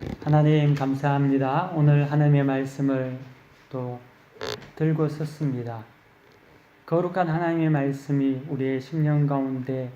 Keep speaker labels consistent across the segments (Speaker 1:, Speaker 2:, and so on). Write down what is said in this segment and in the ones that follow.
Speaker 1: 하나님 감사합니다. 오늘 하나님의 말씀을 또 들고 섰습니다. 거룩한 하나님의 말씀이 우리의 심령 가운데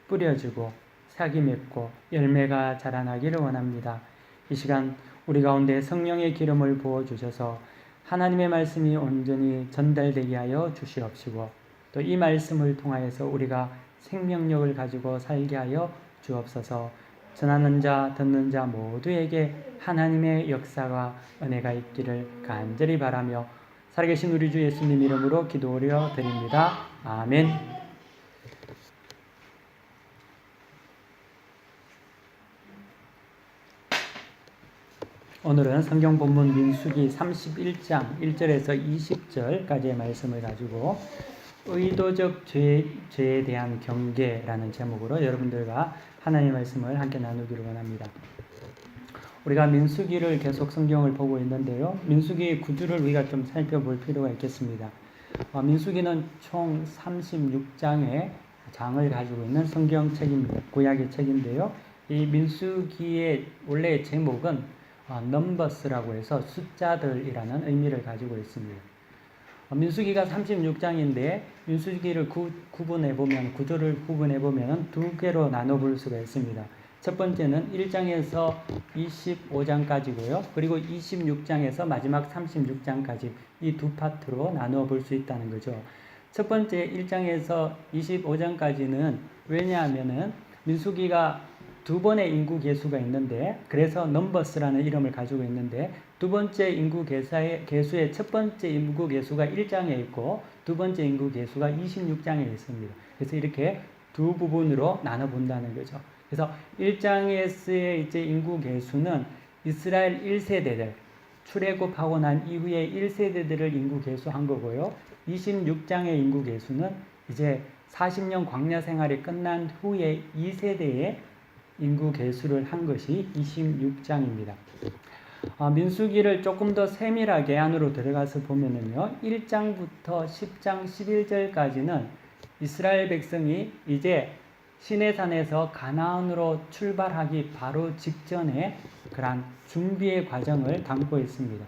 Speaker 1: 뿌려지고 싹이 맺고 열매가 자라나기를 원합니다. 이 시간 우리 가운데 성령의 기름을 부어주셔서 하나님의 말씀이 온전히 전달되게 하여 주시옵시고 또 이 말씀을 통하여서 우리가 생명력을 가지고 살게 하여 주옵소서. 전하는 자 듣는 자 모두에게 하나님의 역사가 은혜가 있기를 간절히 바라며 살아계신 우리 주 예수님 이름으로 기도 올려 드립니다. 아멘. 오늘은 성경 본문 민수기 31장 1절에서 20절까지의 말씀을 가지고 의도적 죄에 대한 경계라는 제목으로 여러분들과 하나님의 말씀을 함께 나누기를 원합니다. 우리가 민수기를 계속 성경을 보고 있는데요. 민수기의 구조를 우리가 좀 살펴볼 필요가 있겠습니다. 민수기는 총 36장의 장을 가지고 있는 성경책입니다. 구약의 책인데요. 이 민수기의 원래 제목은 넘버스라고 해서 숫자들이라는 의미를 가지고 있습니다. 민수기가 36장인데 민수기를 구조를 구분해 보면 두 개로 나눠 볼 수가 있습니다. 첫 번째는 1장에서 25장까지고요. 그리고 26장에서 마지막 36장까지 이 두 파트로 나누어 볼 수 있다는 거죠. 첫 번째 1장에서 25장까지는 왜냐하면은 민수기가 두 번의 인구 계수가 있는데 그래서 넘버스라는 이름을 가지고 있는데 두 번째 인구 계수의 첫 번째 인구 계수가 1장에 있고 두 번째 인구 계수가 26장에 있습니다. 그래서 이렇게 두 부분으로 나눠 본다는 거죠. 그래서 1장에서의 이제 인구 계수는 이스라엘 1세대들, 출애굽하고 난 이후에 1세대들을 인구 계수한 거고요. 26장의 인구 계수는 이제 40년 광야 생활이 끝난 후에 2세대의 인구 계수를 한 것이 26장입니다. 민수기를 조금 더 세밀하게 안으로 들어가서 보면은요, 1장부터 10장 11절까지는 이스라엘 백성이 이제 시내산에서 가나안으로 출발하기 바로 직전에 그런 준비의 과정을 담고 있습니다.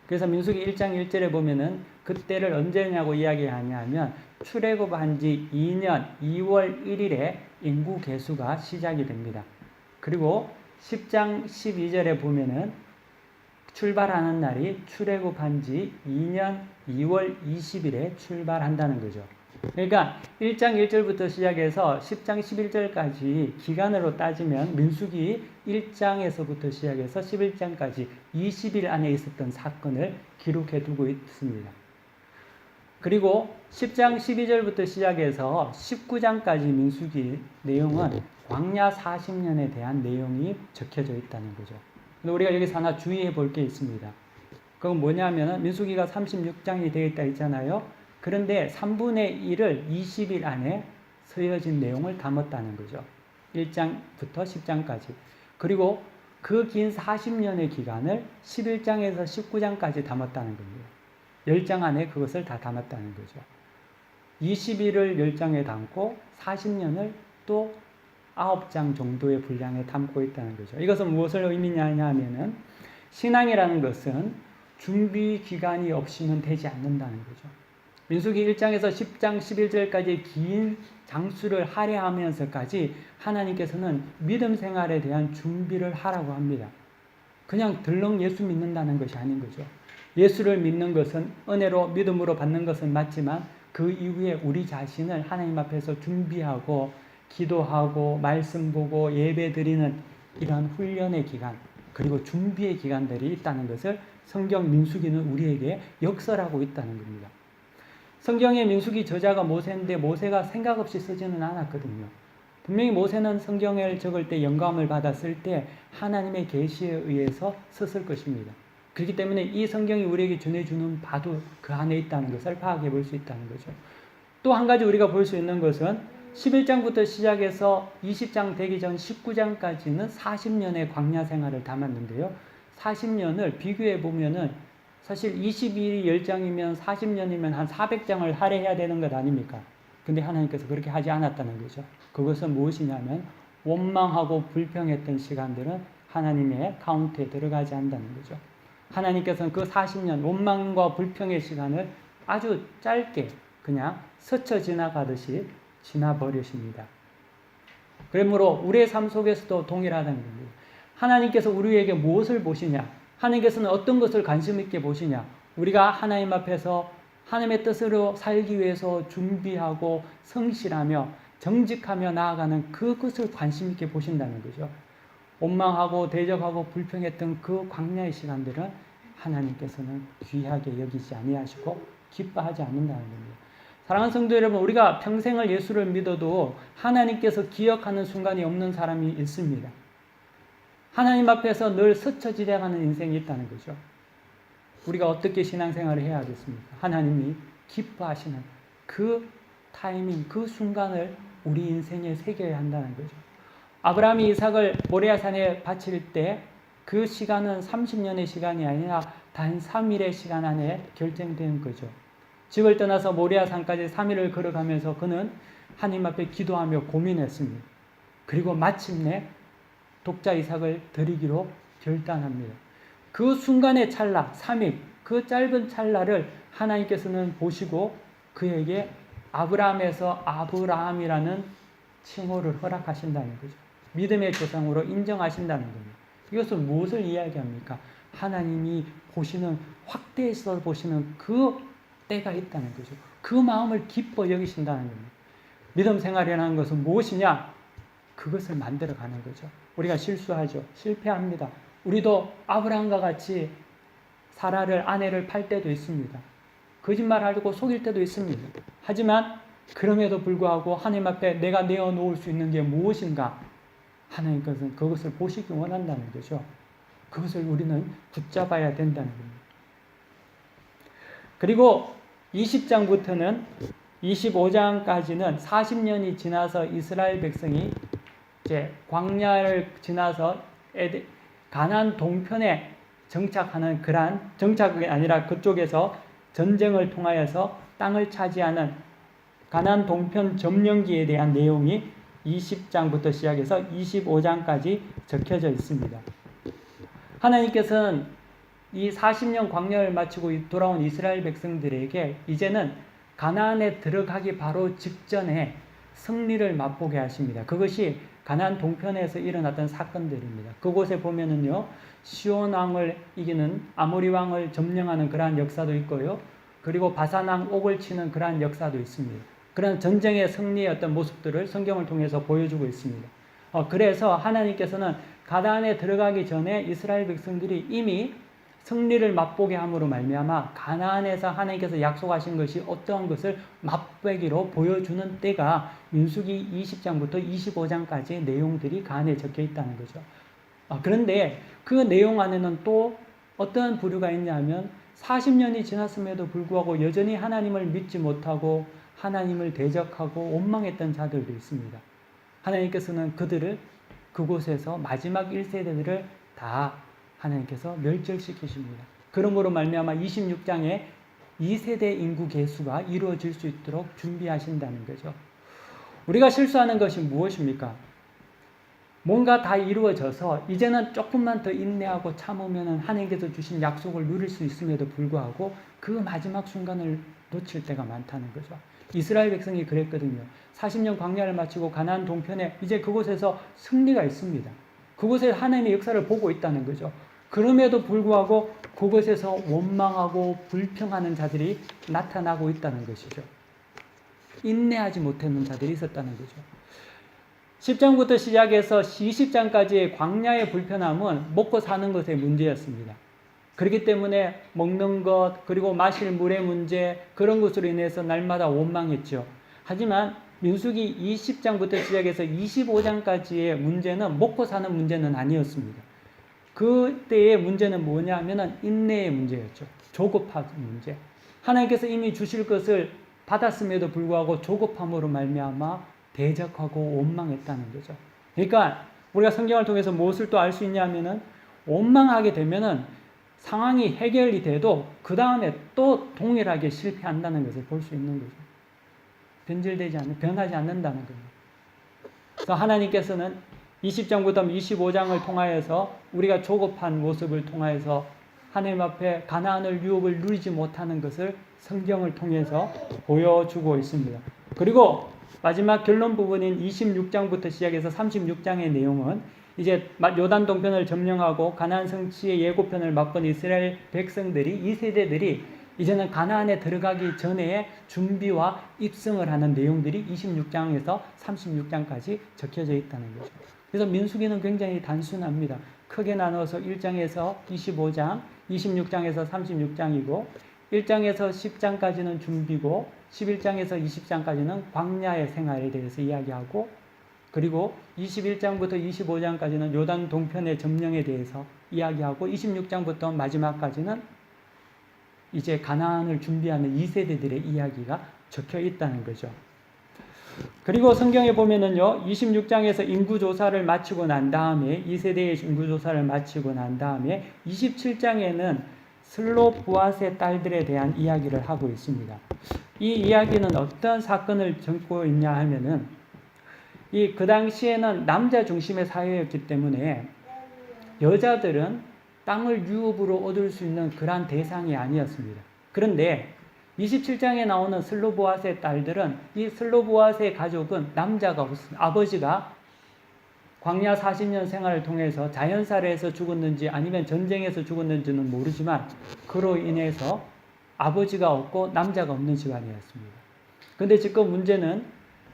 Speaker 1: 그래서 민수기 1장 1절에 보면은 그때를 언제냐고 이야기하냐면 출애굽한 지 2년 2월 1일에 인구 계수가 시작이 됩니다. 그리고 10장 12절에 보면은 출발하는 날이 출애굽한 지 2년 2월 20일에 출발한다는 거죠. 그러니까 1장 1절부터 시작해서 10장 11절까지 기간으로 따지면 민수기 1장에서부터 시작해서 11장까지 20일 안에 있었던 사건을 기록해 두고 있습니다. 그리고 10장 12절부터 시작해서 19장까지 민수기 내용은 광야 40년에 대한 내용이 적혀져 있다는 거죠. 근데 우리가 여기서 하나 주의해 볼 게 있습니다. 그건 뭐냐면은 민수기가 36장이 되어 있다 했잖아요. 그런데 3분의 1을 20일 안에 쓰여진 내용을 담았다는 거죠. 1장부터 10장까지. 그리고 그 긴 40년의 기간을 11장에서 19장까지 담았다는 겁니다. 10장 안에 그것을 다 담았다는 거죠. 20일을 10장에 담고 40년을 또 9장 정도의 분량에 담고 있다는 거죠. 이것은 무엇을 의미하냐 하면은 신앙이라는 것은 준비 기간이 없이는 되지 않는다는 거죠. 민수기 1장에서 10장 11절까지 긴 장수를 할애하면서까지 하나님께서는 믿음 생활에 대한 준비를 하라고 합니다. 그냥 들렁 예수 믿는다는 것이 아닌 거죠. 예수를 믿는 것은 은혜로 믿음으로 받는 것은 맞지만 그 이후에 우리 자신을 하나님 앞에서 준비하고 기도하고 말씀 보고 예배 드리는 이런 훈련의 기간 그리고 준비의 기간들이 있다는 것을 성경 민수기는 우리에게 역설하고 있다는 겁니다. 성경의 민수기 저자가 모세인데 모세가 생각 없이 쓰지는 않았거든요. 분명히 모세는 성경을 적을 때 영감을 받았을 때 하나님의 계시에 의해서 썼을 것입니다. 그렇기 때문에 이 성경이 우리에게 전해주는 바도 그 안에 있다는 것을 파악해 볼 수 있다는 거죠. 또 한 가지 우리가 볼 수 있는 것은 11장부터 시작해서 20장 되기 전 19장까지는 40년의 광야 생활을 담았는데요. 40년을 비교해 보면은 사실 22일이 10장이면 40년이면 한 400장을 할애해야 되는 것 아닙니까? 근데 하나님께서 그렇게 하지 않았다는 거죠. 그것은 무엇이냐면 원망하고 불평했던 시간들은 하나님의 카운트에 들어가지 않는다는 거죠. 하나님께서는 그 40년 원망과 불평의 시간을 아주 짧게 그냥 스쳐 지나가듯이 지나버리십니다. 그러므로 우리의 삶 속에서도 동일하다는 겁니다. 하나님께서 우리에게 무엇을 보시냐? 하나님께서는 어떤 것을 관심 있게 보시냐? 우리가 하나님 앞에서 하나님의 뜻으로 살기 위해서 준비하고 성실하며 정직하며 나아가는 그것을 관심 있게 보신다는 거죠. 원망하고 대적하고 불평했던 그 광야의 시간들은 하나님께서는 귀하게 여기지 아니하시고 기뻐하지 않는다는 겁니다. 사랑하는 성도 여러분, 우리가 평생을 예수를 믿어도 하나님께서 기억하는 순간이 없는 사람이 있습니다. 하나님 앞에서 늘 스쳐 지나가는 인생이 있다는 거죠. 우리가 어떻게 신앙생활을 해야 하겠습니까? 하나님이 기뻐하시는 그 타이밍, 그 순간을 우리 인생에 새겨야 한다는 거죠. 아브라함이 이삭을 모리아산에 바칠 때 그 시간은 30년의 시간이 아니라 단 3일의 시간 안에 결정된 거죠. 집을 떠나서 모리아산까지 3일을 걸어가면서 그는 하나님 앞에 기도하며 고민했습니다. 그리고 마침내 독자 이삭을 드리기로 결단합니다. 그 순간의 찰나, 3일, 그 짧은 찰나를 하나님께서는 보시고 그에게 아브라함에서 아브라함이라는 칭호를 허락하신다는 거죠. 믿음의 조상으로 인정하신다는 겁니다. 이것은 무엇을 이야기합니까? 하나님이 보시는, 확대해서 보시는 그 때가 있다는 거죠. 그 마음을 기뻐 여기신다는 겁니다. 믿음 생활이라는 것은 무엇이냐? 그것을 만들어가는 거죠. 우리가 실수하죠. 실패합니다. 우리도 아브라함과 같이 사라를, 아내를 팔 때도 있습니다. 거짓말하고 속일 때도 있습니다. 하지만 그럼에도 불구하고 하나님 앞에 내가 내어놓을 수 있는 게 무엇인가? 하나님께서는 그것을 보시기 원한다는 거죠. 그것을 우리는 붙잡아야 된다는 겁니다. 그리고 20장부터는 25장까지는 40년이 지나서 이스라엘 백성이 이제 광야를 지나서 가나안 동편에 정착하는 그러한 정착이 아니라 그쪽에서 전쟁을 통하여서 땅을 차지하는 가나안 동편 점령기에 대한 내용이 20장부터 시작해서 25장까지 적혀져 있습니다. 하나님께서는 이 40년 광야를 마치고 돌아온 이스라엘 백성들에게 이제는 가나안에 들어가기 바로 직전에 승리를 맛보게 하십니다. 그것이 가나안 동편에서 일어났던 사건들입니다. 그곳에 보면은요, 시온 왕을 이기는 아모리 왕을 점령하는 그러한 역사도 있고요. 그리고 바산 왕 옥을 치는 그러한 역사도 있습니다. 그런 전쟁의 승리의 어떤 모습들을 성경을 통해서 보여주고 있습니다. 그래서 하나님께서는 가나안에 들어가기 전에 이스라엘 백성들이 이미 승리를 맛보게 함으로 말미암아 가나안에서 하나님께서 약속하신 것이 어떠한 것을 맛보기로 보여주는 때가 민수기 20장부터 25장까지의 내용들이 그 안에 적혀 있다는 거죠. 그런데 그 내용 안에는 또 어떤 부류가 있냐면 40년이 지났음에도 불구하고 여전히 하나님을 믿지 못하고 하나님을 대적하고 원망했던 자들도 있습니다. 하나님께서는 그들을 그곳에서 마지막 1세대들을 다 하나님께서 멸절시키십니다. 그러므로 말미암아 26장에 2세대 인구 계수가 이루어질 수 있도록 준비하신다는 거죠. 우리가 실수하는 것이 무엇입니까? 뭔가 다 이루어져서 이제는 조금만 더 인내하고 참으면 하나님께서 주신 약속을 누릴 수 있음에도 불구하고 그 마지막 순간을 놓칠 때가 많다는 거죠. 이스라엘 백성이 그랬거든요. 40년 광야를 마치고 가나안 동편에 이제 그곳에서 승리가 있습니다. 그곳에 하나님의 역사를 보고 있다는 거죠. 그럼에도 불구하고 그곳에서 원망하고 불평하는 자들이 나타나고 있다는 것이죠. 인내하지 못했는 자들이 있었다는 거죠. 10장부터 시작해서 20장까지의 광야의 불편함은 먹고 사는 것의 문제였습니다. 그렇기 때문에 먹는 것, 그리고 마실 물의 문제, 그런 것으로 인해서 날마다 원망했죠. 하지만 민수기 20장부터 시작해서 25장까지의 문제는 먹고 사는 문제는 아니었습니다. 그때의 문제는 뭐냐 하면은 인내의 문제였죠. 조급한 문제. 하나님께서 이미 주실 것을 받았음에도 불구하고 조급함으로 말미암아 대적하고 원망했다는 거죠. 그러니까 우리가 성경을 통해서 무엇을 또 알 수 있냐 하면은 원망하게 되면은 상황이 해결이 돼도 그 다음에 또 동일하게 실패한다는 것을 볼 수 있는 거죠. 변하지 않는다는 겁니다. 그래서 하나님께서는 20장부터 25장을 통하여서 우리가 조급한 모습을 통하여서 하나님 앞에 가나안을 유업을 누리지 못하는 것을 성경을 통해서 보여주고 있습니다. 그리고 마지막 결론 부분인 26장부터 시작해서 36장의 내용은 이제 요단 동편을 점령하고 가나안 성취의 예고편을 맛본 이스라엘 백성들이, 이 세대들이 이제는 가나안에 들어가기 전에 준비와 입성을 하는 내용들이 26장에서 36장까지 적혀져 있다는 거죠. 그래서 민수기는 굉장히 단순합니다. 크게 나눠서 1장에서 25장, 26장에서 36장이고 1장에서 10장까지는 준비고 11장에서 20장까지는 광야의 생활에 대해서 이야기하고, 그리고 21장부터 25장까지는 요단 동편의 점령에 대해서 이야기하고 26장부터 마지막까지는 이제 가나안을 준비하는 2세대들의 이야기가 적혀 있다는 거죠. 그리고 성경에 보면은요, 26장에서 인구조사를 마치고 난 다음에, 2세대의 인구조사를 마치고 난 다음에 27장에는 슬로브앗의 딸들에 대한 이야기를 하고 있습니다. 이 이야기는 어떤 사건을 적고 있냐 하면은, 그 당시에는 남자 중심의 사회였기 때문에 여자들은 땅을 유업으로 얻을 수 있는 그러한 대상이 아니었습니다. 그런데 27장에 나오는 슬로보앗의 딸들은, 이 슬로보앗의 가족은 남자가 없습니다. 아버지가 광야 40년 생활을 통해서 자연살해에서 죽었는지 아니면 전쟁에서 죽었는지는 모르지만 그로 인해서 아버지가 없고 남자가 없는 집안이었습니다. 그런데 지금 문제는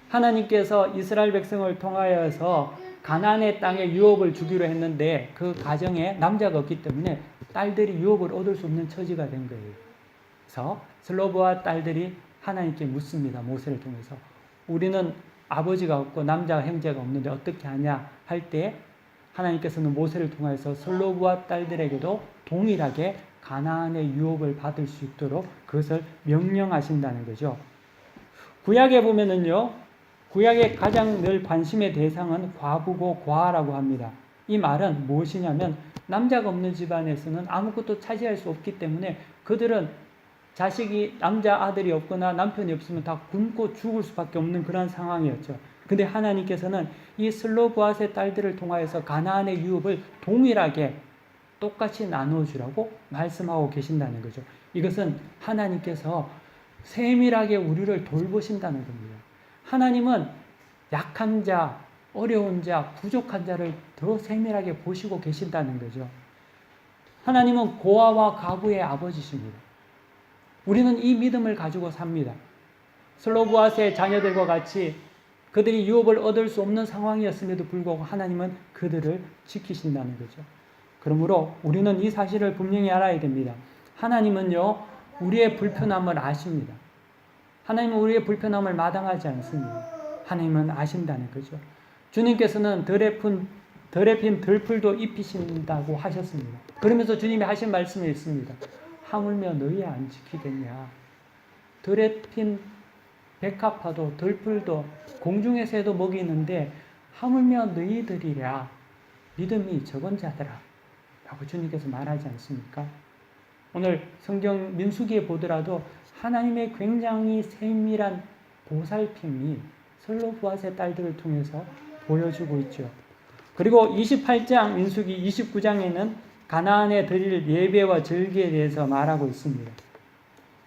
Speaker 1: 하나님께서 이스라엘 백성을 통하여서 가나안의 땅에 유업을 주기로 했는데 그 가정에 남자가 없기 때문에 딸들이 유업을 얻을 수 없는 처지가 된 거예요. 그래서 슬로보아 딸들이 하나님께 묻습니다. 모세를 통해서. 우리는 아버지가 없고 남자 형제가 없는데 어떻게 하냐 할 때 하나님께서는 모세를 통해서 슬로보아 딸들에게도 동일하게 가나안의 유업을 받을 수 있도록 그것을 명령하신다는 거죠. 구약에 보면은요, 구약의 가장 늘 관심의 대상은 과부고 고아라고 합니다. 이 말은 무엇이냐면 남자가 없는 집안에서는 아무것도 차지할 수 없기 때문에 그들은 자식이 남자 아들이 없거나 남편이 없으면 다 굶고 죽을 수밖에 없는 그런 상황이었죠. 근데 하나님께서는 이 슬로보앗의 딸들을 통하여서 가나안의 유업을 동일하게 똑같이 나눠주라고 말씀하고 계신다는 거죠. 이것은 하나님께서 세밀하게 우리를 돌보신다는 겁니다. 하나님은 약한 자, 어려운 자, 부족한 자를 더 세밀하게 보시고 계신다는 거죠. 하나님은 고아와 가부의 아버지십니다. 우리는 이 믿음을 가지고 삽니다. 슬로보앗의 자녀들과 같이 그들이 유업을 얻을 수 없는 상황이었음에도 불구하고 하나님은 그들을 지키신다는 거죠. 그러므로 우리는 이 사실을 분명히 알아야 됩니다. 하나님은요, 우리의 불편함을 아십니다. 하나님은 우리의 불편함을 마다하지 않습니다. 하나님은 아신다는 거죠. 주님께서는 덜에 핀 들풀도 입히신다고 하셨습니다. 그러면서 주님이 하신 말씀이 있습니다. 하물며 너희 안 지키겠냐. 덜에 핀 백합화도 들풀도 공중의 새도 먹이는데 하물며 너희들이랴 믿음이 적은 자들아 라고 주님께서 말하지 않습니까? 오늘 성경 민수기에 보더라도 하나님의 굉장히 세밀한 보살핌이 슬로보앗의 딸들을 통해서 보여주고 있죠. 그리고 28장 민수기 29장에는 가나안에 드릴 예배와 절기에 대해서 말하고 있습니다.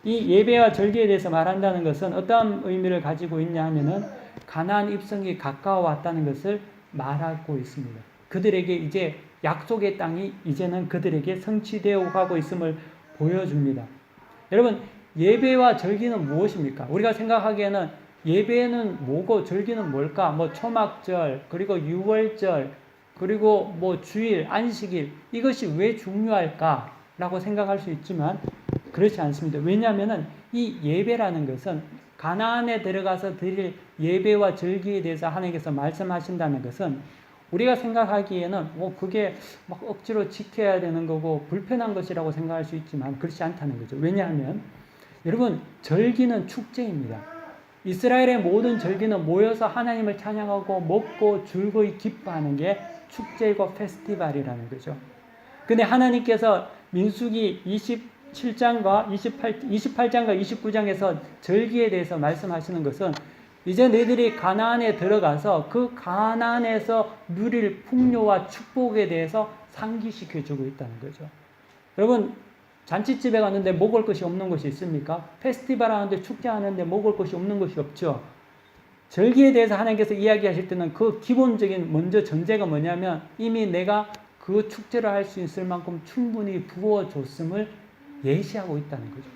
Speaker 1: 이 예배와 절기에 대해서 말한다는 것은 어떤 의미를 가지고 있냐 하면은 가나안 입성이 가까워 왔다는 것을 말하고 있습니다. 그들에게 이제 약속의 땅이 이제는 그들에게 성취되어 가고 있음을 보여줍니다. 여러분, 예배와 절기는 무엇입니까? 우리가 생각하기에는 예배는 뭐고 절기는 뭘까? 뭐 초막절, 그리고 유월절, 그리고 뭐 주일, 안식일, 이것이 왜 중요할까라고 생각할 수 있지만 그렇지 않습니다. 왜냐하면 이 예배라는 것은 가나안에 들어가서 드릴 예배와 절기에 대해서 하나님께서 말씀하신다는 것은 우리가 생각하기에는 그게 막 억지로 지켜야 되는 거고 불편한 것이라고 생각할 수 있지만 그렇지 않다는 거죠. 왜냐하면 여러분, 절기는 축제입니다. 이스라엘의 모든 절기는 모여서 하나님을 찬양하고 먹고 즐거이 기뻐하는 게 축제이고 페스티벌이라는 거죠. 근데 하나님께서 민수기 28장과 29장에서 절기에 대해서 말씀하시는 것은 이제 너희들이 가나안에 들어가서 그 가나안에서 누릴 풍요와 축복에 대해서 상기시켜주고 있다는 거죠. 여러분, 잔치집에 갔는데 먹을 것이 없는 것이 있습니까? 페스티벌 하는데 축제하는데 먹을 것이 없는 것이 없죠. 절기에 대해서 하나님께서 이야기하실 때는 그 기본적인 먼저 전제가 뭐냐면 이미 내가 그 축제를 할 수 있을 만큼 충분히 부어줬음을 예시하고 있다는 거죠.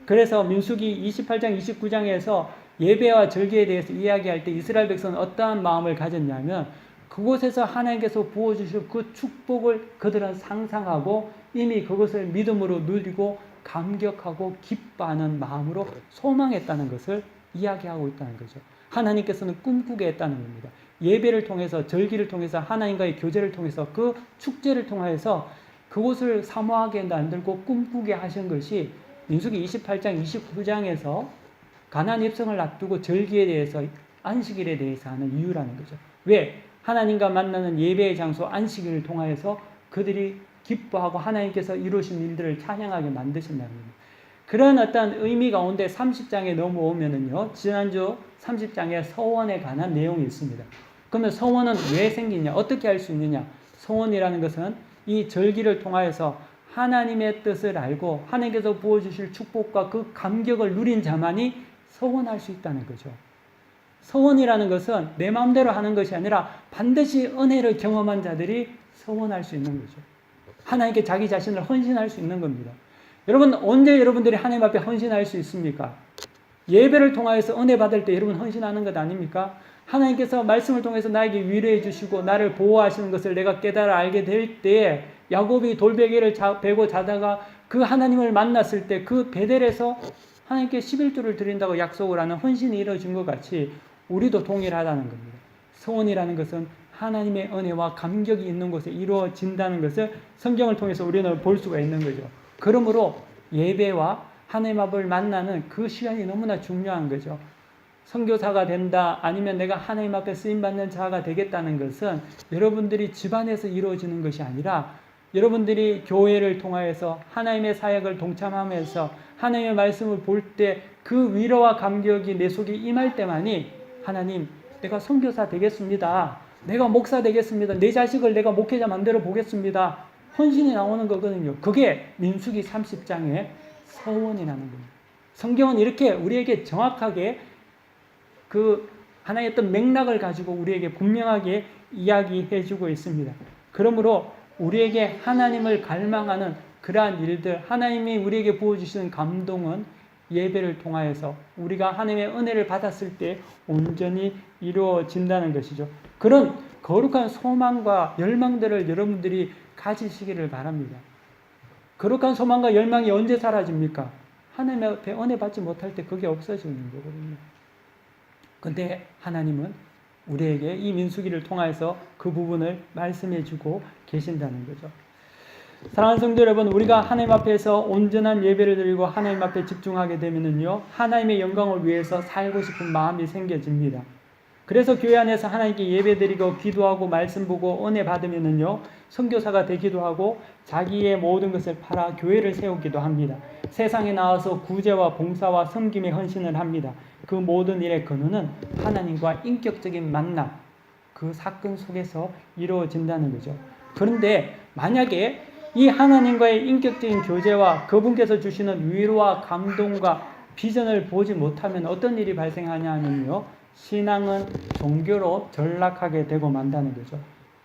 Speaker 1: 그래서 민수기 28장 29장에서 예배와 절기에 대해서 이야기할 때 이스라엘 백성은 어떠한 마음을 가졌냐면 그곳에서 하나님께서 부어주실 그 축복을 그들은 상상하고 이미 그것을 믿음으로 누리고 감격하고 기뻐하는 마음으로 소망했다는 것을 이야기하고 있다는 거죠. 하나님께서는 꿈꾸게 했다는 겁니다. 예배를 통해서 절기를 통해서 하나님과의 교제를 통해서 그 축제를 통해서 그곳을 사모하게 만들고 꿈꾸게 하신 것이 민수기 28장 29장에서 가나안 입성을 앞두고 절기에 대해서 안식일에 대해서 하는 이유라는 거죠. 왜? 하나님과 만나는 예배의 장소 안식일을 통하여서 그들이 기뻐하고 하나님께서 이루신 일들을 찬양하게 만드신다는 겁니다. 그런 어떤 의미 가운데 30장에 넘어오면은요, 지난주 30장에 서원에 관한 내용이 있습니다. 그러면 서원은 왜 생기냐? 어떻게 할 수 있느냐? 서원이라는 것은 이 절기를 통하여서 하나님의 뜻을 알고 하나님께서 부어주실 축복과 그 감격을 누린 자만이 서원할 수 있다는 거죠. 서원이라는 것은 내 마음대로 하는 것이 아니라 반드시 은혜를 경험한 자들이 서원할 수 있는 거죠. 하나님께 자기 자신을 헌신할 수 있는 겁니다. 여러분, 언제 여러분들이 하나님 앞에 헌신할 수 있습니까? 예배를 통하여서 은혜 받을 때 여러분 헌신하는 것 아닙니까? 하나님께서 말씀을 통해서 나에게 위로해 주시고 나를 보호하시는 것을 내가 깨달아 알게 될 때 야곱이 돌베개를 베고 자다가 그 하나님을 만났을 때 그 베델에서 하나님께 11조를 드린다고 약속을 하는 헌신이 이루어진 것 같이 우리도 동일하다는 겁니다. 서원이라는 것은 하나님의 은혜와 감격이 있는 곳에 이루어진다는 것을 성경을 통해서 우리는 볼 수가 있는 거죠. 그러므로 예배와 하나님 앞을 만나는 그 시간이 너무나 중요한 거죠. 선교사가 된다 아니면 내가 하나님 앞에 쓰임받는 자가 되겠다는 것은 여러분들이 집안에서 이루어지는 것이 아니라 여러분들이 교회를 통하여서 하나님의 사역을 동참하면서 하나님의 말씀을 볼 때 그 위로와 감격이 내 속에 임할 때만이 하나님, 내가 선교사 되겠습니다. 내가 목사 되겠습니다. 내 자식을 내가 목회자 만들어 보겠습니다. 헌신이 나오는 거거든요. 그게 민수기 30장의 서원이라는 겁니다. 성경은 이렇게 우리에게 정확하게 그 하나의 어떤 맥락을 가지고 우리에게 분명하게 이야기해 주고 있습니다. 그러므로 우리에게 하나님을 갈망하는 그러한 일들, 하나님이 우리에게 부어주시는 감동은 예배를 통하여서 우리가 하나님의 은혜를 받았을 때 온전히 이루어진다는 것이죠. 그런 거룩한 소망과 열망들을 여러분들이 가지시기를 바랍니다. 거룩한 소망과 열망이 언제 사라집니까? 하나님 앞에 은혜 받지 못할 때 그게 없어지는 거거든요. 근데 하나님은 우리에게 이 민수기를 통해서 그 부분을 말씀해 주고 계신다는 거죠. 사랑하는 성도 여러분, 우리가 하나님 앞에서 온전한 예배를 드리고 하나님 앞에 집중하게 되면은요, 하나님의 영광을 위해서 살고 싶은 마음이 생겨집니다. 그래서 교회 안에서 하나님께 예배 드리고 기도하고 말씀 보고 은혜 받으면은요, 선교사가 되기도 하고 자기의 모든 것을 팔아 교회를 세우기도 합니다. 세상에 나와서 구제와 봉사와 섬김에 헌신을 합니다. 그 모든 일의 근원은 하나님과 인격적인 만남, 그 사건 속에서 이루어진다는 거죠. 그런데 만약에 이 하나님과의 인격적인 교제와 그분께서 주시는 위로와 감동과 비전을 보지 못하면 어떤 일이 발생하냐 하면요, 신앙은 종교로 전락하게 되고 만다는 거죠.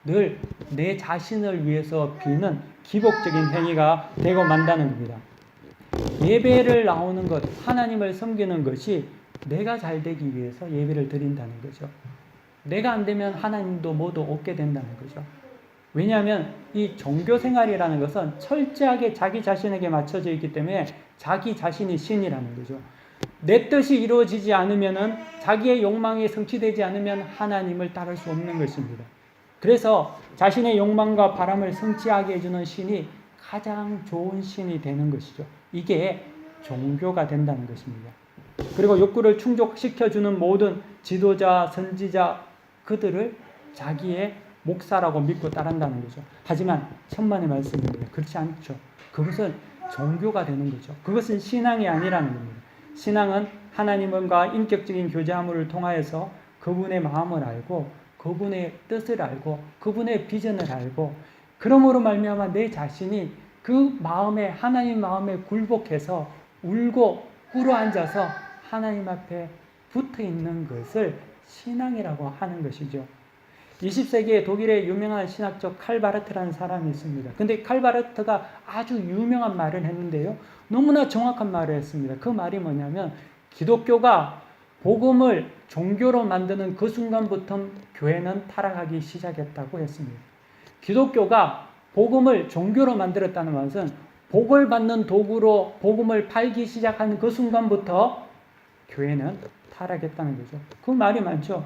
Speaker 1: 늘 내 자신을 위해서 비는 기복적인 행위가 되고 만다는 겁니다. 예배를 나오는 것, 하나님을 섬기는 것이 내가 잘 되기 위해서 예배를 드린다는 거죠. 내가 안 되면 하나님도 모두 없게 된다는 거죠. 왜냐하면 이 종교 생활이라는 것은 철저하게 자기 자신에게 맞춰져 있기 때문에 자기 자신이 신이라는 거죠. 내 뜻이 이루어지지 않으면은 자기의 욕망이 성취되지 않으면 하나님을 따를 수 없는 것입니다. 그래서 자신의 욕망과 바람을 성취하게 해주는 신이 가장 좋은 신이 되는 것이죠. 이게 종교가 된다는 것입니다. 그리고 욕구를 충족시켜주는 모든 지도자, 선지자, 그들을 자기의 목사라고 믿고 따른다는 거죠. 하지만 천만의 말씀입니다. 그렇지 않죠. 그것은 종교가 되는 거죠. 그것은 신앙이 아니라는 겁니다. 신앙은 하나님과 인격적인 교제함을 통하여서 그분의 마음을 알고 그분의 뜻을 알고 그분의 비전을 알고 그러므로 말미암아 내 자신이 그 마음에 하나님 마음에 굴복해서 울고 꿇어앉아서 하나님 앞에 붙어 있는 것을 신앙이라고 하는 것이죠. 20세기에 독일의 유명한 신학적 칼바르트라는 사람이 있습니다. 근데 칼바르트가 아주 유명한 말을 했는데요. 너무나 정확한 말을 했습니다. 그 말이 뭐냐면 기독교가 복음을 종교로 만드는 그 순간부터 교회는 타락하기 시작했다고 했습니다. 기독교가 복음을 종교로 만들었다는 것은 복을 받는 도구로 복음을 팔기 시작한 그 순간부터 교회는 타락했다는 거죠. 그 말이 많죠.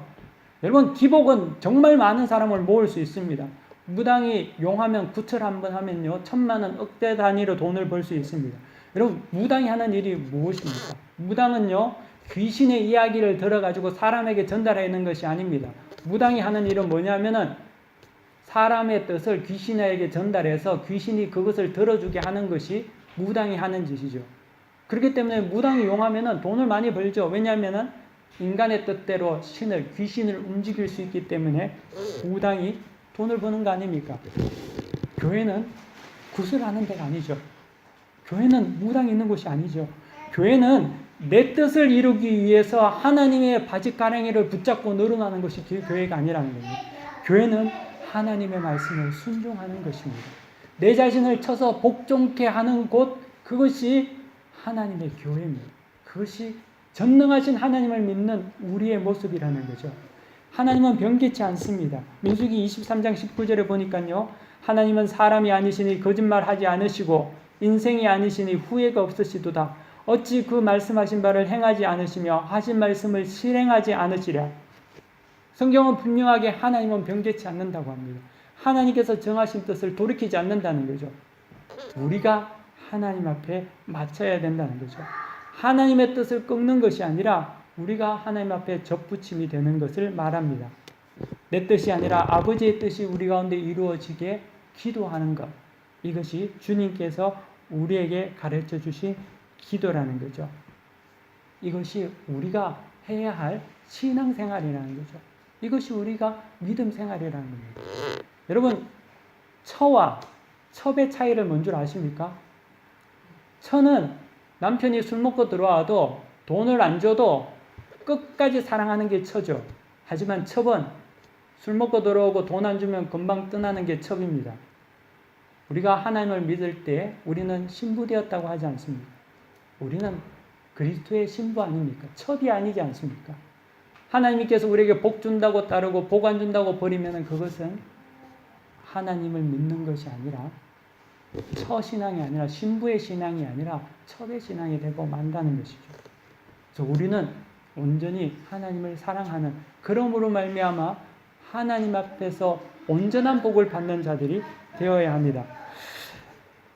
Speaker 1: 여러분, 기복은 정말 많은 사람을 모을 수 있습니다. 무당이 용하면 구철 한번 하면요 1,000만 원 억대 단위로 돈을 벌 수 있습니다. 여러분, 무당이 하는 일이 무엇입니까? 무당은요 귀신의 이야기를 들어가지고 사람에게 전달하는 것이 아닙니다. 무당이 하는 일은 뭐냐면은 사람의 뜻을 귀신에게 전달해서 귀신이 그것을 들어주게 하는 것이 무당이 하는 짓이죠. 그렇기 때문에 무당이 용하면은 돈을 많이 벌죠. 왜냐하면은 인간의 뜻대로 귀신을 움직일 수 있기 때문에 무당이 돈을 버는 거 아닙니까? 교회는 구슬하는 데가 아니죠. 교회는 무당이 있는 곳이 아니죠. 교회는 내 뜻을 이루기 위해서 하나님의 바짓가랑이를 붙잡고 늘어나는 것이 교회가 아니라는 겁니다. 교회는 하나님의 말씀을 순종하는 것입니다. 내 자신을 쳐서 복종케 하는 곳, 그것이 하나님의 교회입니다. 그것이 전능하신 하나님을 믿는 우리의 모습이라는 거죠. 하나님은 변개치 않습니다. 민수기 23장 19절에 보니까요. 하나님은 사람이 아니시니 거짓말하지 않으시고 인생이 아니시니 후회가 없으시도다. 어찌 그 말씀하신 바를 행하지 않으시며 하신 말씀을 실행하지 않으시랴. 성경은 분명하게 하나님은 변개치 않는다고 합니다. 하나님께서 정하신 뜻을 돌이키지 않는다는 거죠. 우리가 하나님 앞에 맞춰야 된다는 거죠. 하나님의 뜻을 꺾는 것이 아니라 우리가 하나님 앞에 접붙임이 되는 것을 말합니다. 내 뜻이 아니라 아버지의 뜻이 우리 가운데 이루어지게 기도하는 것. 이것이 주님께서 우리에게 가르쳐 주신 기도라는 거죠. 이것이 우리가 해야 할 신앙생활이라는 거죠. 이것이 우리가 믿음 생활이라는 겁니다. 여러분, 처와 첩의 차이를 뭔 줄 아십니까? 처는 남편이 술 먹고 들어와도 돈을 안 줘도 끝까지 사랑하는 게 처죠. 하지만 첩은 술 먹고 들어오고 돈 안 주면 금방 떠나는 게 첩입니다. 우리가 하나님을 믿을 때 우리는 신부되었다고 하지 않습니까? 우리는 그리스도의 신부 아닙니까? 첩이 아니지 않습니까? 하나님께서 우리에게 복 준다고 따르고 복 안 준다고 버리면 그것은 하나님을 믿는 것이 아니라 처신앙이 아니라 신부의 신앙이 아니라 첩의 신앙이 되고 만다는 것이죠. 그래서 우리는 온전히 하나님을 사랑하는, 그러므로 말미암아 하나님 앞에서 온전한 복을 받는 자들이 되어야 합니다.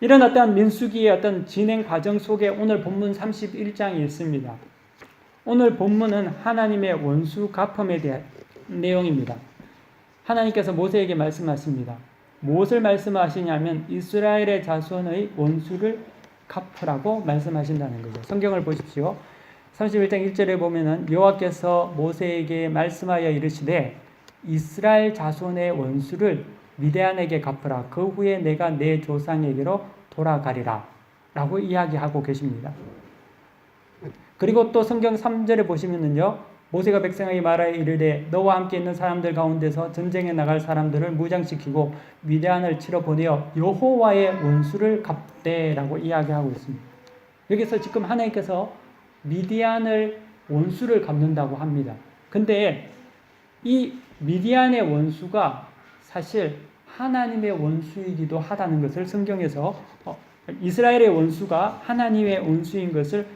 Speaker 1: 이런 어떤 민수기의 어떤 진행 과정 속에 오늘 본문 31장이 있습니다. 오늘 본문은 하나님의 원수 갚음에 대한 내용입니다. 하나님께서 모세에게 말씀하십니다. 무엇을 말씀하시냐면 이스라엘의 자손의 원수를 갚으라고 말씀하신다는 거죠. 성경을 보십시오. 31장 1절에 보면은 여호와께서 모세에게 말씀하여 이르시되 이스라엘 자손의 원수를 미디안에게 갚으라. 그 후에 내가 내 조상에게로 돌아가리라 라고 이야기하고 계십니다. 그리고 또 성경 3절에 보시면은요, 모세가 백성에게 말하여 이르되 너와 함께 있는 사람들 가운데서 전쟁에 나갈 사람들을 무장시키고 미디안을 치러 보내어 여호와의 원수를 갚되라고 이야기하고 있습니다. 여기서 지금 하나님께서 미디안을 원수를 갚는다고 합니다. 근데 이 미디안의 원수가 사실 하나님의 원수이기도 하다는 것을 성경에서 이스라엘의 원수가 하나님의 원수인 것을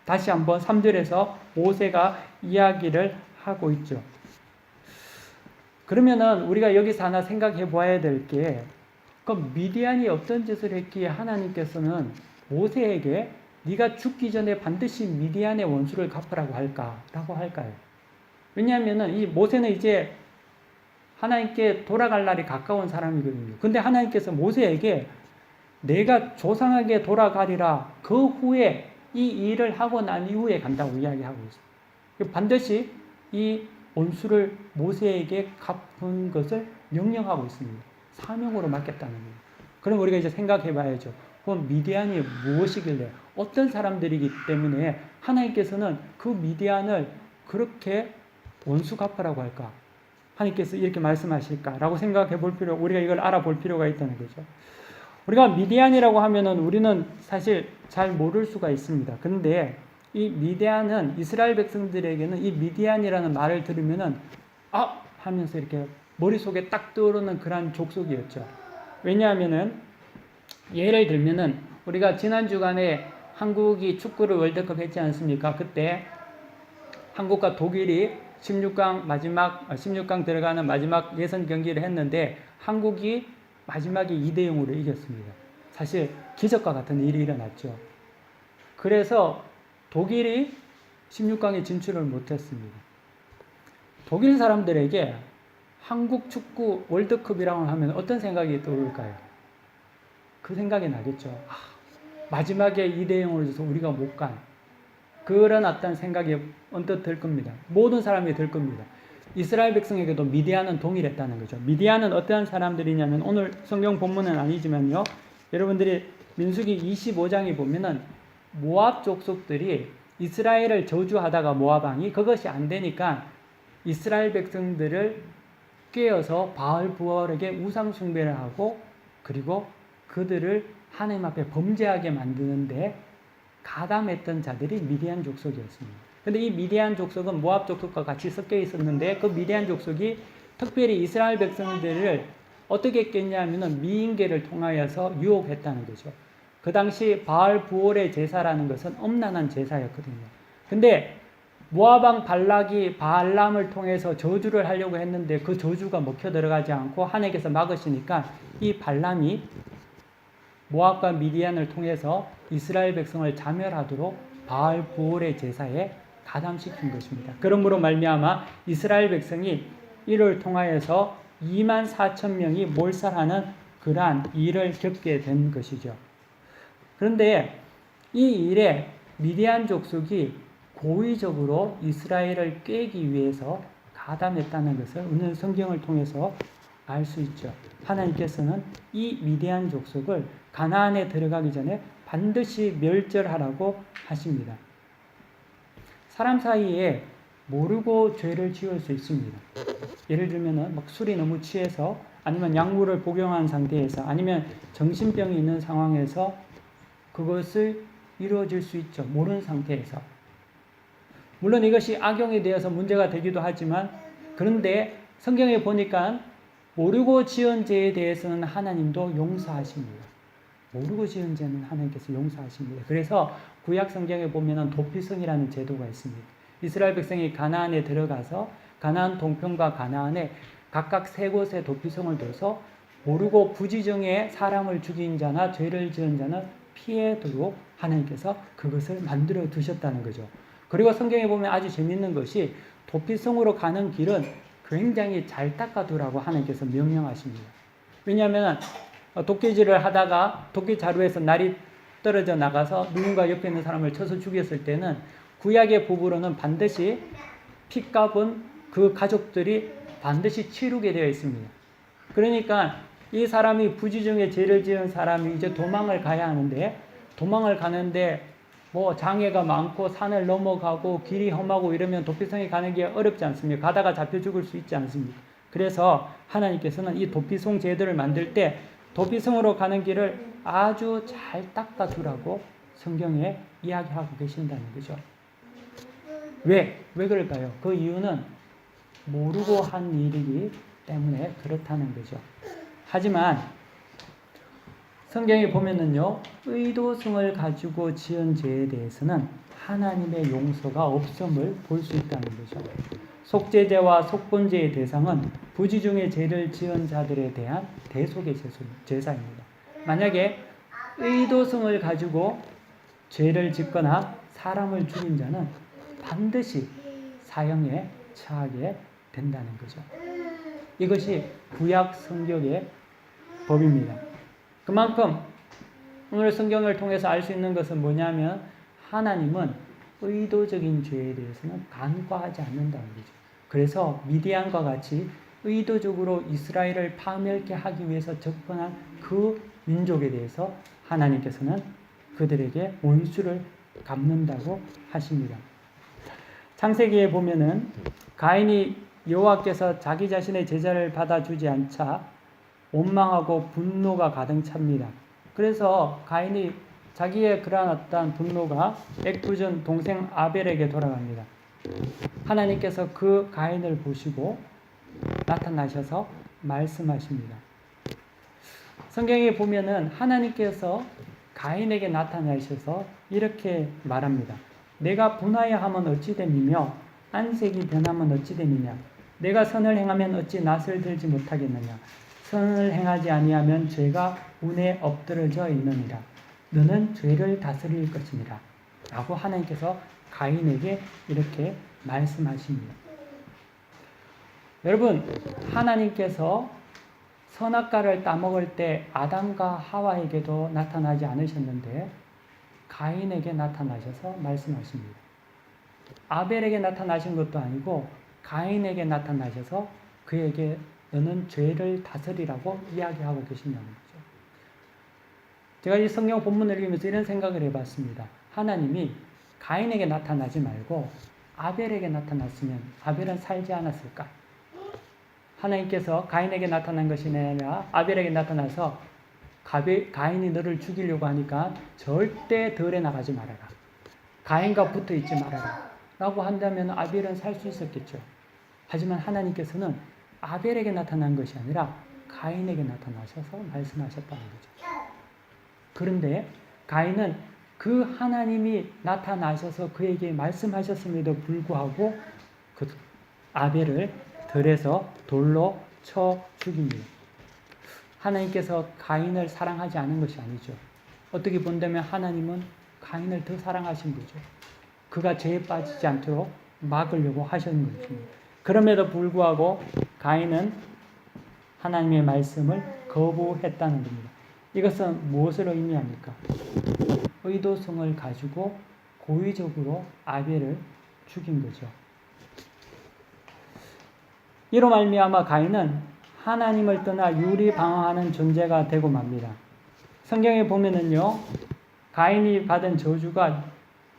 Speaker 1: 다시 한번 3절에서 모세가 이야기를 하고 있죠. 그러면은 우리가 여기서 하나 생각해 보아야 될 게, 그 미디안이 어떤 짓을 했기에 하나님께서는 모세에게 네가 죽기 전에 반드시 미디안의 원수를 갚으라고 할까요? 왜냐하면은 이 모세는 이제 하나님께 돌아갈 날이 가까운 사람이거든요. 근데 하나님께서 모세에게 내가 조상에게 돌아가리라, 그 후에 이 일을 하고 난 이후에 간다고 이야기하고 있습니다. 반드시 이 원수를 모세에게 갚은 것을 명령하고 있습니다. 사명으로 맡겼다는 거예요. 그럼 우리가 이제 생각해 봐야죠. 그럼 미디안이 무엇이길래 어떤 사람들이기 때문에 하나님께서는 그 미디안을 그렇게 원수 갚으라고 할까? 하나님께서 이렇게 말씀하실까라고 생각해 볼 필요, 우리가 이걸 알아볼 필요가 있다는 거죠. 우리가 미디안이라고 하면은 우리는 사실 잘 모를 수가 있습니다. 그런데 이 미디안은 이스라엘 백성들에게는 이 미디안이라는 말을 들으면은 하면서 이렇게 머릿속에 딱 떠오르는 그런 족속이었죠. 왜냐하면은 예를 들면은 우리가 지난 주간에 한국이 축구를 월드컵 했지 않습니까? 그때 한국과 독일이 16강 들어가는 마지막 예선 경기를 했는데 한국이 마지막에 2대0으로 이겼습니다. 사실 기적과 같은 일이 일어났죠. 그래서 독일이 16강에 진출을 못했습니다. 독일 사람들에게 한국 축구 월드컵이라고 하면 어떤 생각이 떠오를까요? 그 생각이 나겠죠. 마지막에 2대0으로 져서 우리가 못 간 그런 어떤 생각이 언뜻 들 겁니다. 모든 사람이 들 겁니다. 이스라엘 백성에게도 미디안은 동일했다는 거죠. 미디안은 어떠한 사람들이냐면 오늘 성경 본문은 아니지만요. 여러분들이 민수기 25장에 보면은 모압 족속들이 이스라엘을 저주하다가 모압 왕이 그것이 안 되니까 이스라엘 백성들을 꾀어서 바알 부월에게 우상 숭배를 하고 그리고 그들을 하나님 앞에 범죄하게 만드는데 가담했던 자들이 미디안 족속이었습니다. 근데 이 미디안 족속은 모압 족속과 같이 섞여 있었는데 그 미디안 족속이 특별히 이스라엘 백성들을 어떻게 했겠냐면은 미인계를 통하여서 유혹했다는 거죠. 그 당시 바알 부올의 제사라는 것은 엄란한 제사였거든요. 근데 모압 왕 발락이 바알람을 통해서 저주를 하려고 했는데 그 저주가 먹혀 들어가지 않고 하나님께서 막으시니까 이 발람이 모압과 미디안을 통해서 이스라엘 백성을 자멸하도록 바알 부올의 제사에 가담시킨 것입니다. 그러므로 말미암아 이스라엘 백성이 이를 통하여서 24,000명이 몰살하는 그러한 일을 겪게 된 것이죠. 그런데 이 일에 미디안 족속이 고의적으로 이스라엘을 꾀기 위해서 가담했다는 것을 오늘 성경을 통해서 알 수 있죠. 하나님께서는 이 미디안 족속을 가나안에 들어가기 전에 반드시 멸절하라고 하십니다. 사람 사이에 모르고 죄를 지을 수 있습니다. 예를 들면은 막 술이 너무 취해서 아니면 약물을 복용한 상태에서 아니면 정신병이 있는 상황에서 그것을 이루어질 수 있죠. 모르는 상태에서. 물론 이것이 악용이 되어서 문제가 되기도 하지만 그런데 성경에 보니까 모르고 지은 죄에 대해서는 하나님도 용서하십니다. 모르고 지은 죄는 하나님께서 용서하십니다. 그래서 구약 성경에 보면은 도피성이라는 제도가 있습니다. 이스라엘 백성이 가나안에 들어가서 가나안 동편과 가나안에 각각 세 곳에 도피성을 둬서 모르고 부지정에 사람을 죽인 자나 죄를 지은 자는 피해도록 하나님께서 그것을 만들어 두셨다는 거죠. 그리고 성경에 보면 아주 재밌는 것이 도피성으로 가는 길은 굉장히 잘 닦아두라고 하나님께서 명령하십니다. 왜냐하면 도끼질을 하다가 도끼 자루에서 날이 떨어져 나가서 누군가 옆에 있는 사람을 쳐서 죽였을 때는 구약의 법으로는 반드시 핏값은 그 가족들이 반드시 치르게 되어 있습니다. 그러니까 이 사람이 부지중에 죄를 지은 사람이 이제 도망을 가야 하는데 도망을 가는데 뭐 장애가 많고 산을 넘어가고 길이 험하고 이러면 도피성에 가는 게 어렵지 않습니까? 가다가 잡혀 죽을 수 있지 않습니까? 그래서 하나님께서는 이 도피성 제도를 만들 때 도피성으로 가는 길을 아주 잘 닦아두라고 성경에 이야기하고 계신다는 거죠. 왜 그럴까요? 그 이유는 모르고 한 일이기 때문에 그렇다는 거죠. 하지만 성경에 보면은요, 의도성을 가지고 지은 죄에 대해서는 하나님의 용서가 없음을 볼 수 있다는 거죠. 속죄죄와 속번죄의 대상은 부지중에 죄를 지은 자들에 대한 대속의 제사입니다. 만약에 의도성을 가지고 죄를 짓거나 사람을 죽인 자는 반드시 사형에 처하게 된다는 거죠. 이것이 구약 성경의 법입니다. 그만큼 오늘 성경을 통해서 알 수 있는 것은 뭐냐면 하나님은 의도적인 죄에 대해서는 간과하지 않는다는 거죠. 그래서 미디안과 같이 의도적으로 이스라엘을 파멸케 하기 위해서 접근한 그 민족에 대해서 하나님께서는 그들에게 원수를 갚는다고 하십니다. 창세기에 보면은 가인이 여호와께서 자기 자신의 제자를 받아주지 않자 원망하고 분노가 가득 찹니다. 그래서 가인이 자기의 그러한 어떤 분노가 애꿎은 동생 아벨에게 돌아갑니다. 하나님께서 그 가인을 보시고 나타나셔서 말씀하십니다. 성경에 보면은 하나님께서 가인에게 나타나셔서 이렇게 말합니다. 내가 분하여 하면 어찌 됨이며 안색이 변하면 어찌 됨이냐. 내가 선을 행하면 어찌 낯을 들지 못하겠느냐. 선을 행하지 아니하면 죄가 운에 엎드러져 있느니라. 너는 죄를 다스릴 것이니라. 라고 하나님께서 가인에게 이렇게 말씀하십니다. 여러분, 하나님께서 선악과를 따먹을 때 아담과 하와에게도 나타나지 않으셨는데 가인에게 나타나셔서 말씀하십니다. 아벨에게 나타나신 것도 아니고 가인에게 나타나셔서 그에게 너는 죄를 다스리라고 이야기하고 계신다는 거죠. 제가 이 성경 본문을 읽으면서 이런 생각을 해봤습니다. 하나님이 가인에게 나타나지 말고 아벨에게 나타났으면 아벨은 살지 않았을까? 하나님께서 가인에게 나타난 것이 아니라 아벨에게 나타나서 가인이 너를 죽이려고 하니까 절대 덜에 나가지 말아라. 가인과 붙어 있지 말아라. 라고 한다면 아벨은 살 수 있었겠죠. 하지만 하나님께서는 아벨에게 나타난 것이 아니라 가인에게 나타나셔서 말씀하셨다는 거죠. 그런데 가인은 그 하나님이 나타나셔서 그에게 말씀하셨음에도 불구하고 그 아벨을 들에서 돌로 쳐 죽입니다. 하나님께서 가인을 사랑하지 않은 것이 아니죠. 어떻게 본다면 하나님은 가인을 더 사랑하신 거죠. 그가 죄에 빠지지 않도록 막으려고 하시는 것입니다. 그럼에도 불구하고 가인은 하나님의 말씀을 거부했다는 겁니다. 이것은 무엇을 의미합니까? 의도성을 가지고 고의적으로 아벨을 죽인 거죠. 이로 말미암아 가인은 하나님을 떠나 유리방황하는 존재가 되고 맙니다. 성경에 보면은요, 가인이 받은 저주가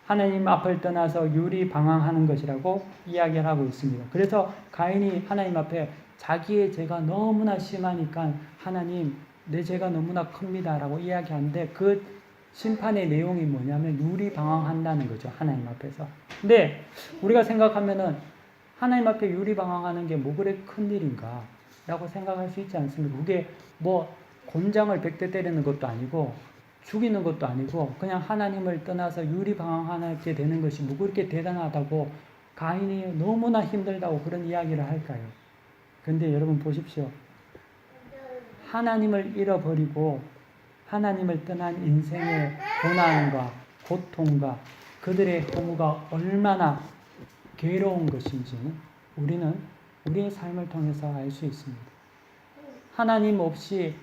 Speaker 1: 하나님 앞을 떠나서 유리방황하는 것이라고 이야기를 하고 있습니다. 그래서 가인이 하나님 앞에 자기의 죄가 너무나 심하니까 하나님, 내 죄가 너무나 큽니다 라고 이야기하는데 그 심판의 내용이 뭐냐면 유리방황한다는 거죠. 하나님 앞에서. 근데 우리가 생각하면은 하나님 앞에 유리방황하는 게 뭐 그래 큰 일인가 라고 생각할 수 있지 않습니까? 그게 뭐 곤장을 100대 때리는 것도 아니고 죽이는 것도 아니고 그냥 하나님을 떠나서 유리방황하게 되는 것이 뭐 그렇게 대단하다고 가인이 너무나 힘들다고 그런 이야기를 할까요? 근데 여러분 보십시오. 하나님을 잃어버리고 하나님을 떠난 인생의 고난과 고통과 그들의 허무가 얼마나 괴로운 것인지는 우리는 우리의 삶을 통해서 알 수 있습니다. 하나님 없이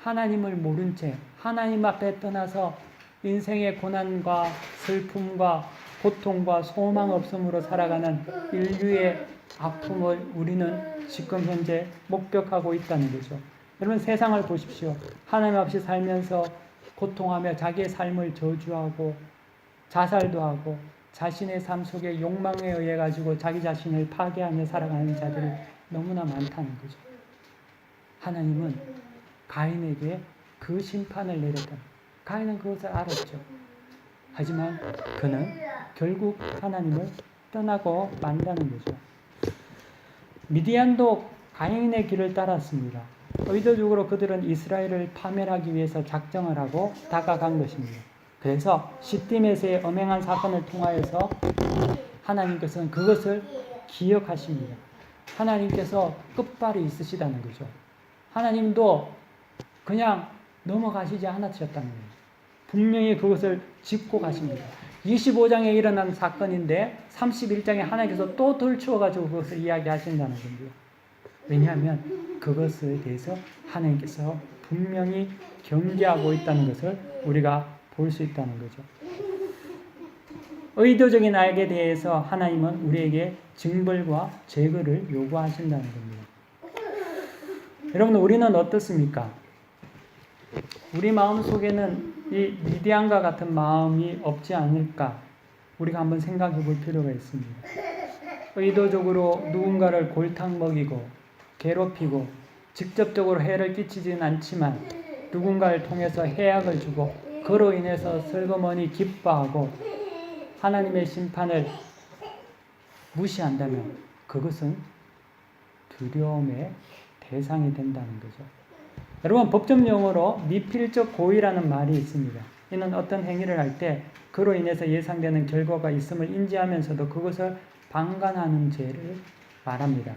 Speaker 1: 하나님을 모른 채 하나님 앞에 떠나서 인생의 고난과 슬픔과 고통과 소망 없음으로 살아가는 인류의 아픔을 우리는 지금 현재 목격하고 있다는 거죠. 여러분 세상을 보십시오. 하나님 없이 살면서 고통하며 자기의 삶을 저주하고 자살도 하고 자신의 삶 속에 욕망에 의해 가지고 자기 자신을 파괴하며 살아가는 자들이 너무나 많다는 거죠. 하나님은 가인에게 그 심판을 내렸다. 가인은 그것을 알았죠. 하지만 그는 결국 하나님을 떠나고 만다는 거죠. 미디안도 가인의 길을 따랐습니다. 의도적으로 그들은 이스라엘을 파멸하기 위해서 작정을 하고 다가간 것입니다. 그래서 시딤에서의 엄행한 사건을 통하여서 하나님께서는 그것을 기억하십니다. 하나님께서 끝발이 있으시다는 거죠. 하나님도 그냥 넘어가시지 않으셨다는 거예요. 분명히 그것을 짚고 가십니다. 25장에 일어난 사건인데 31장에 하나님께서 또 덜추어가지고 그것을 이야기하신다는 겁니다. 왜냐하면 그것에 대해서 하나님께서 분명히 경계하고 있다는 것을 우리가 볼 수 있다는 거죠. 의도적인 악에 대해서 하나님은 우리에게 징벌과 제거를 요구하신다는 겁니다. 여러분, 우리는 어떻습니까? 우리 마음 속에는 이 미디안과 같은 마음이 없지 않을까? 우리가 한번 생각해 볼 필요가 있습니다. 의도적으로 누군가를 골탕 먹이고 괴롭히고 직접적으로 해를 끼치지는 않지만 누군가를 통해서 해악을 주고 그로 인해서 슬그머니 기뻐하고 하나님의 심판을 무시한다면 그것은 두려움의 대상이 된다는 거죠. 여러분, 법정 용어로 미필적 고의라는 말이 있습니다. 이는 어떤 행위를 할 때 그로 인해서 예상되는 결과가 있음을 인지하면서도 그것을 방관하는 죄를 말합니다.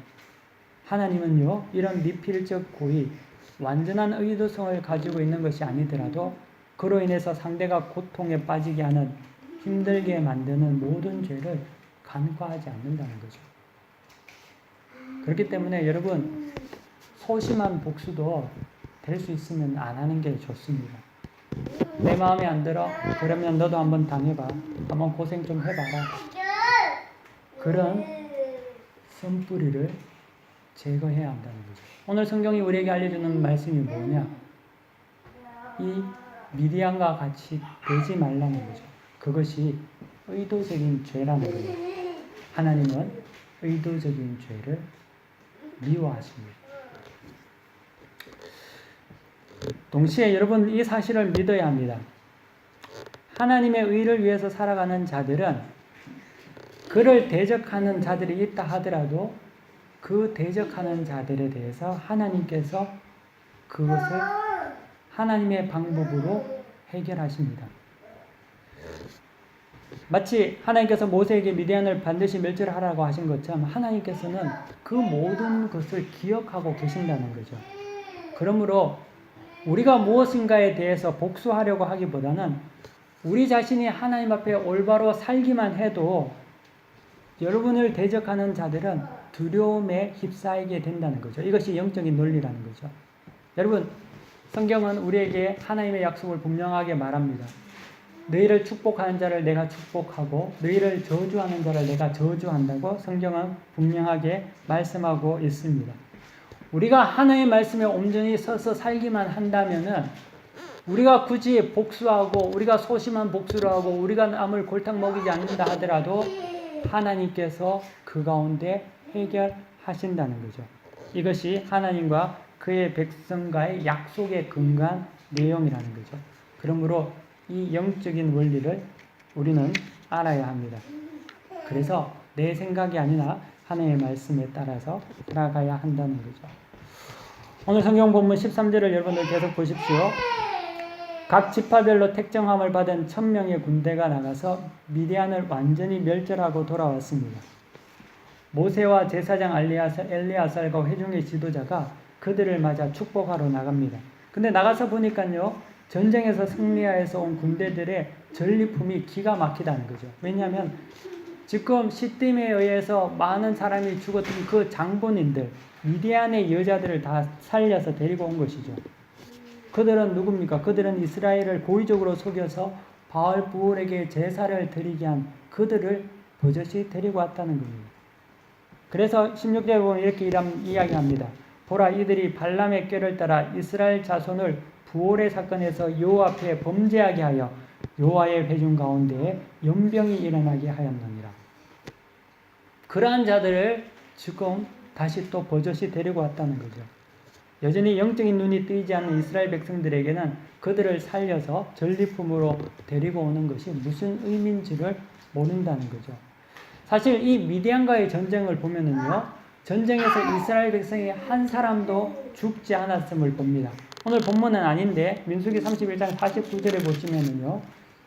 Speaker 1: 하나님은요, 이런 미필적 고의, 완전한 의도성을 가지고 있는 것이 아니더라도 그로 인해서 상대가 고통에 빠지게 하는, 힘들게 만드는 모든 죄를 간과하지 않는다는 거죠. 그렇기 때문에 여러분, 소심한 복수도 될 수 있으면 안 하는 게 좋습니다. 내 마음에 안 들어? 그러면 너도 한번 당해봐. 한번 고생 좀 해봐라. 그런 쓴뿌리를 제거해야 한다는 거죠. 오늘 성경이 우리에게 알려주는 말씀이 뭐냐? 이 미디안과 같이 되지 말라는 거죠. 그것이 의도적인 죄라는 거예요. 하나님은 의도적인 죄를 미워하십니다. 동시에 여러분, 이 사실을 믿어야 합니다. 하나님의 의를 위해서 살아가는 자들은 그를 대적하는 자들이 있다 하더라도 그 대적하는 자들에 대해서 하나님께서 그것을 하나님의 방법으로 해결하십니다. 마치 하나님께서 모세에게 미디안을 반드시 멸절하라고 하신 것처럼 하나님께서는 그 모든 것을 기억하고 계신다는 거죠. 그러므로 우리가 무엇인가에 대해서 복수하려고 하기보다는 우리 자신이 하나님 앞에 올바로 살기만 해도 여러분을 대적하는 자들은 두려움에 휩싸이게 된다는 거죠. 이것이 영적인 논리라는 거죠. 여러분, 성경은 우리에게 하나님의 약속을 분명하게 말합니다. 너희를 축복하는 자를 내가 축복하고 너희를 저주하는 자를 내가 저주한다고 성경은 분명하게 말씀하고 있습니다. 우리가 하나님의 말씀에 온전히 서서 살기만 한다면은 우리가 굳이 복수하고 우리가 소심한 복수를 하고 우리가 남을 골탕 먹이지 않는다 하더라도 하나님께서 그 가운데 해결하신다는 거죠. 이것이 하나님과 그의 백성과의 약속에 근거한 내용이라는 거죠. 그러므로 이 영적인 원리를 우리는 알아야 합니다. 그래서 내 생각이 아니라 하나님의 말씀에 따라서 살아가야 한다는 거죠. 오늘 성경 본문 13절을 여러분들 계속 보십시오. 각 지파별로 택정함을 받은 1000명의 군대가 나가서 미디안을 완전히 멸절하고 돌아왔습니다. 모세와 제사장 엘리아살과 회중의 지도자가 그들을 맞아 축복하러 나갑니다. 근데 나가서 보니까요, 전쟁에서 승리하여서 온 군대들의 전리품이 기가 막히다는 거죠. 왜냐하면 지금 시딤에 의해서 많은 사람이 죽었던 그 장본인들, 미디안의 여자들을 다 살려서 데리고 온 것이죠. 그들은 누굽니까? 그들은 이스라엘을 고의적으로 속여서 바알부올에게 제사를 드리게 한 그들을 버젓이 데리고 왔다는 겁니다. 그래서 16절에 보면 이렇게 이야기합니다. 보라, 이들이 발람의 꾀를 따라 이스라엘 자손을 부올의 사건에서 여호와 앞에 범죄하게 하여 여호와의 회중 가운데에 연병이 일어나게 하였느니라. 그러한 자들을 지금 다시 또 버젓이 데리고 왔다는 거죠. 여전히 영적인 눈이 뜨이지 않는 이스라엘 백성들에게는 그들을 살려서 전리품으로 데리고 오는 것이 무슨 의미인지를 모른다는 거죠. 사실 이 미디안과의 전쟁을 보면은요, 전쟁에서 이스라엘 백성이 한 사람도 죽지 않았음을 봅니다. 오늘 본문은 아닌데 민수기 31장 49절에 보시면은요,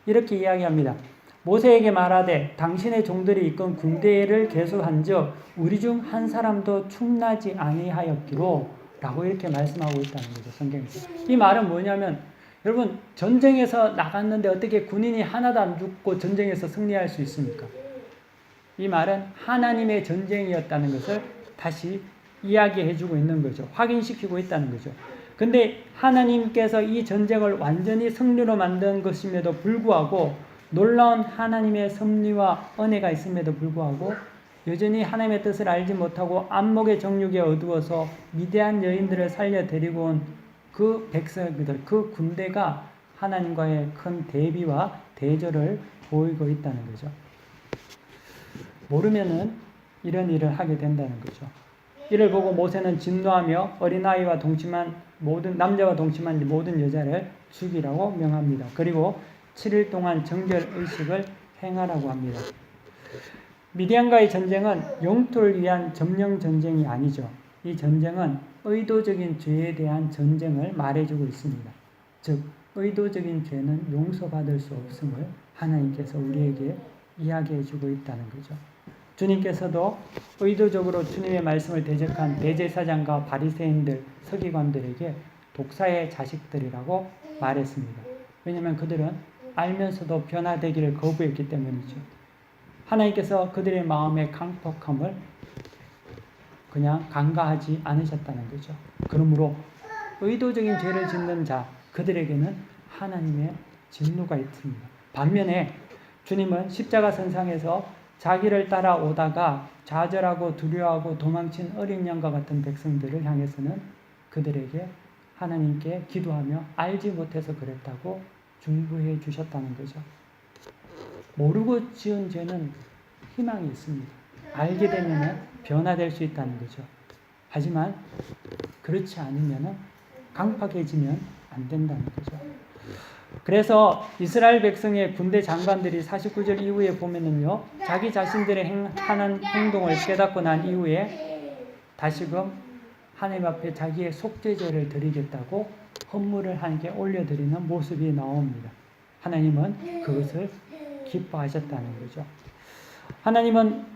Speaker 1: 이렇게 이야기합니다. 모세에게 말하되 당신의 종들이 이끈 군대를 계속한즉 우리 중 한 사람도 충나지 아니하였기로 라고 이렇게 말씀하고 있다는 거죠, 성경에서. 이 말은 뭐냐면, 여러분, 전쟁에서 나갔는데 어떻게 군인이 하나도 안 죽고 전쟁에서 승리할 수 있습니까? 이 말은 하나님의 전쟁이었다는 것을 다시 이야기해주고 있는 거죠. 확인시키고 있다는 거죠. 근데 하나님께서 이 전쟁을 완전히 승리로 만든 것임에도 불구하고 놀라운 하나님의 섭리와 은혜가 있음에도 불구하고 여전히 하나님의 뜻을 알지 못하고 안목의 정욕에 어두워서 미대한 여인들을 살려 데리고 온 그 백성들, 그 군대가 하나님과의 큰 대비와 대조를 보이고 있다는 거죠. 모르면은 이런 일을 하게 된다는 거죠. 이를 보고 모세는 진노하며 어린아이와 동침한 남자와 동침한 모든 여자를 죽이라고 명합니다. 그리고 7일 동안 정결의식을 행하라고 합니다. 미디안과의 전쟁은 영토를 위한 점령 전쟁이 아니죠. 이 전쟁은 의도적인 죄에 대한 전쟁을 말해주고 있습니다. 즉 의도적인 죄는 용서받을 수 없음을 하나님께서 우리에게 이야기해주고 있다는 거죠. 주님께서도 의도적으로 주님의 말씀을 대적한 대제사장과 바리새인들, 서기관들에게 독사의 자식들이라고 말했습니다. 왜냐하면 그들은 알면서도 변화되기를 거부했기 때문이죠. 하나님께서 그들의 마음의 강폭함을 그냥 간과하지 않으셨다는 거죠. 그러므로 의도적인 죄를 짓는 자, 그들에게는 하나님의 진노가 있습니다. 반면에 주님은 십자가 선상에서 자기를 따라오다가 좌절하고 두려워하고 도망친 어린 양과 같은 백성들을 향해서는 그들에게 하나님께 기도하며 알지 못해서 그랬다고 중보해 주셨다는 거죠. 모르고 지은 죄는 희망이 있습니다. 알게 되면 변화될 수 있다는 거죠. 하지만 그렇지 않으면 강팍해지면 안 된다는 거죠. 그래서 이스라엘 백성의 군대 장관들이 49절 이후에 보면은요, 자기 자신들의 하는 행동을 깨닫고 난 이후에 다시금 하나님 앞에 자기의 속죄제를 드리겠다고 헌물을 하나님께 올려드리는 모습이 나옵니다. 하나님은 그것을 기뻐하셨다는 거죠. 하나님은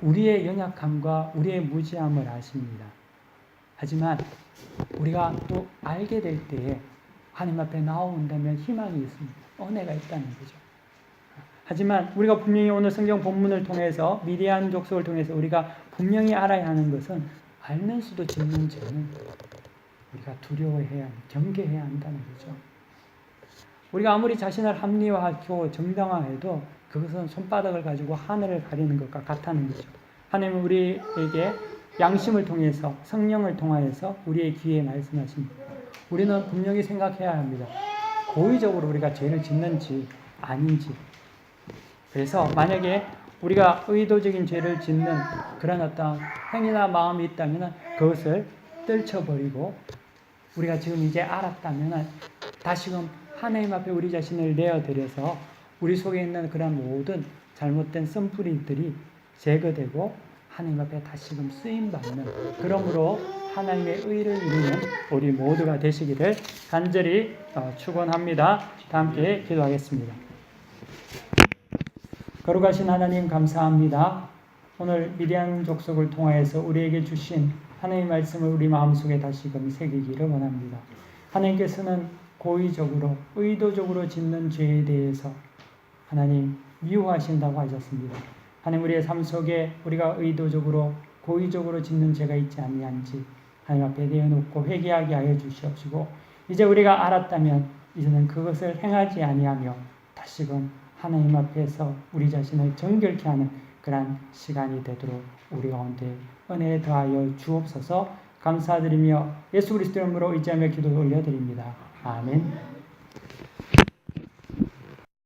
Speaker 1: 우리의 연약함과 우리의 무지함을 아십니다. 하지만 우리가 또 알게 될 때에 하나님 앞에 나온다면 희망이 있습니다. 은혜가 있다는 거죠. 하지만 우리가 분명히 오늘 성경 본문을 통해서 미디안 족속을 통해서 우리가 분명히 알아야 하는 것은 알면서도 짓는 죄는 우리가 두려워해야, 경계해야 한다는 거죠. 우리가 아무리 자신을 합리화하고 정당화해도 그것은 손바닥을 가지고 하늘을 가리는 것과 같다는 거죠. 하나님은 우리에게 양심을 통해서 성령을 통하여서 우리의 귀에 말씀하십니다. 우리는 분명히 생각해야 합니다. 고의적으로 우리가 죄를 짓는지 아닌지. 그래서 만약에 우리가 의도적인 죄를 짓는 그런 어떤 행위나 마음이 있다면 그것을 떨쳐버리고 우리가 지금 이제 알았다면 다시금 하나님 앞에 우리 자신을 내어드려서 우리 속에 있는 그런 모든 잘못된 씀뿌리들이 제거되고 하나님 앞에 다시금 쓰임받는, 그러므로 하나님의 의를 이루는 우리 모두가 되시기를 간절히 축원합니다. 다 함께 기도하겠습니다. 거룩하신 하나님 감사합니다. 오늘 미디안 족속을 통하여서 우리에게 주신 하나님의 말씀을 우리 마음속에 다시금 새기기를 원합니다. 하나님께서는 고의적으로 의도적으로 짓는 죄에 대해서 하나님 미워하신다고 하셨습니다. 하나님 우리의 삶 속에 우리가 의도적으로 고의적으로 짓는 죄가 있지 아니한지 하나님 앞에 내어놓고 회개하게 하여 주시옵시고, 이제 우리가 알았다면 이제는 그것을 행하지 아니하며 다시금 하나님 앞에서 우리 자신을 정결케 하는 그러한 시간이 되도록 우리 가운데 은혜 더하여 주옵소서. 감사드리며 예수 그리스도 이름으로 의지하며 기도 올려드립니다. 아멘.